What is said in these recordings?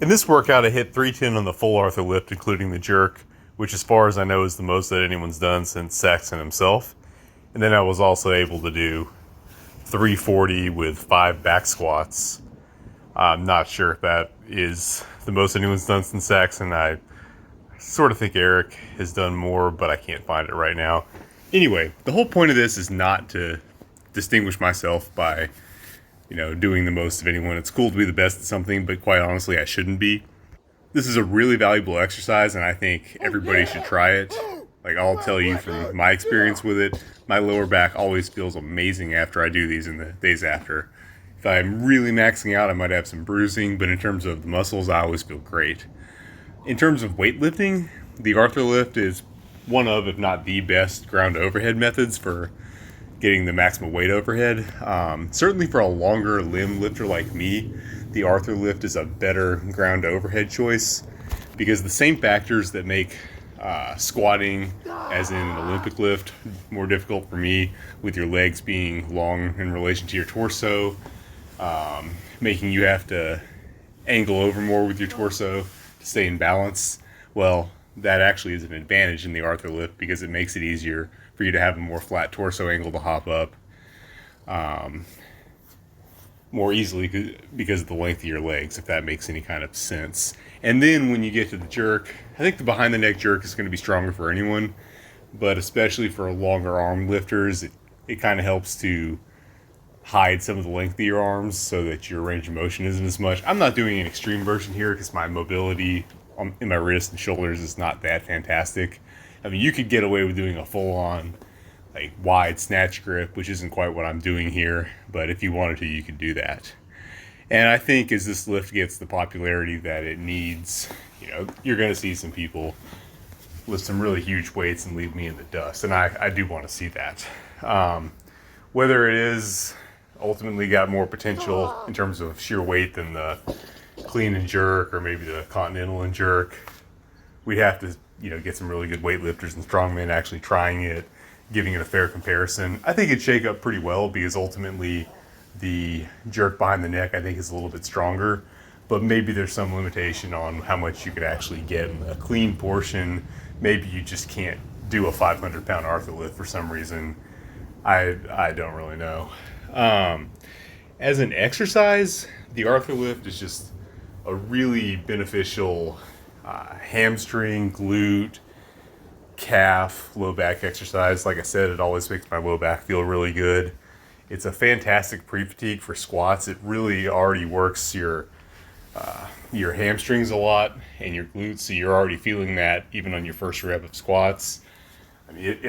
In this workout, I hit 310 on the full Arthur lift, including the jerk, which as far as I know is the most that anyone's done since Saxon himself. And then I was also able to do 340 with 5 back squats. I'm not sure if that is the most anyone's done since Saxon. I sort of think Eric has done more, but I can't find it right now. Anyway, the whole point of this is not to distinguish myself by doing the most of anyone. It's cool to be the best at something, but quite honestly, I shouldn't be. This is a really valuable exercise, and I think everybody should try it. Like, I'll tell you from my experience with it, my lower back always feels amazing after I do these in the days after. If I'm really maxing out, I might have some bruising, but in terms of the muscles, I always feel great. In terms of weightlifting, the Arthur lift is one of, if not the best, ground overhead methods for getting the maximum weight overhead. Certainly for a longer limb lifter like me, the Arthur lift is a better ground overhead choice because the same factors that make squatting, as in an Olympic lift, more difficult for me, with your legs being long in relation to your torso, making you have to angle over more with your torso to stay in balance. Well, that actually is an advantage in the Arthur lift because it makes it easier for you to have a more flat torso angle to hop up more easily because of the length of your legs, if that makes any kind of sense. And then when you get to the jerk, I think the behind the neck jerk is going to be stronger for anyone, but especially for longer arm lifters, it kind of helps to hide some of the length of your arms so that your range of motion isn't as much. I'm not doing an extreme version here because my mobility in my wrists and shoulders is not that fantastic. I mean, you could get away with doing a full-on, like, wide snatch grip, which isn't quite what I'm doing here, but if you wanted to, you could do that. And I think as this lift gets the popularity that it needs, you're going to see some people lift some really huge weights and leave me in the dust, and I do want to see that. Whether it is ultimately got more potential in terms of sheer weight than the clean and jerk or maybe the continental and jerk, we'd have to get some really good weightlifters and strongmen actually trying it, giving it a fair comparison. I think it'd shake up pretty well because ultimately the jerk behind the neck I think is a little bit stronger, but maybe there's some limitation on how much you could actually get in the clean portion. Maybe you just can't do a 500-pound Arthur lift for some reason. I don't really know. As an exercise, the Arthur lift is just a really beneficial hamstring, glute, calf, low back exercise. Like I said, it always makes my low back feel really good. It's a fantastic pre-fatigue for squats. It really already works your hamstrings a lot and your glutes, so you're already feeling that even on your first rep of squats. I mean,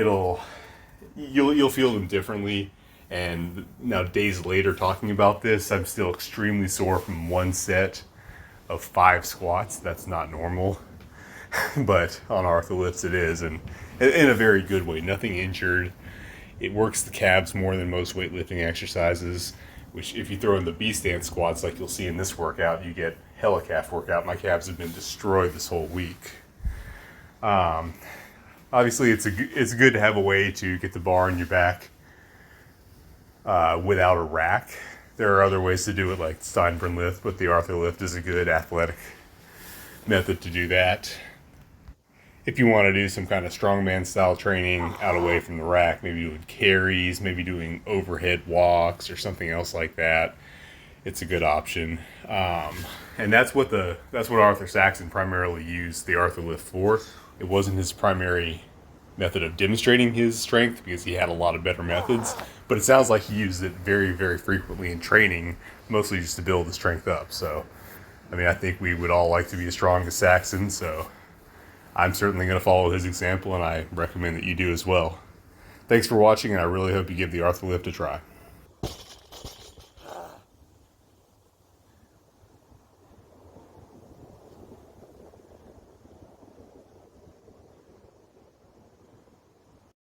you'll feel them differently. And now days later talking about this, I'm still extremely sore from one set of 5 squats. That's not normal, but on Arthur lifts it is, and in a very good way. Nothing injured. It works the calves more than most weightlifting exercises, which if you throw in the B-stand squats like you'll see in this workout, you get hella calf workout. My calves have been destroyed this whole week. Obviously, it's good to have a way to get the bar in your back without a rack. There are other ways to do it, like Steinbrenn lift, but the Arthur lift is a good athletic method to do that. If you want to do some kind of strongman style training out away from the rack, maybe doing carries, maybe doing overhead walks or something else like that, it's a good option. And that's what Arthur Saxon primarily used the Arthur lift for. It wasn't his primary method of demonstrating his strength because he had a lot of better methods, but it sounds like he used it very, very frequently in training, mostly just to build the strength up. So, I mean, I think we would all like to be as strong as Saxon, so I'm certainly going to follow his example, and I recommend that you do as well. Thanks for watching, and I really hope you give the Arthur lift a try.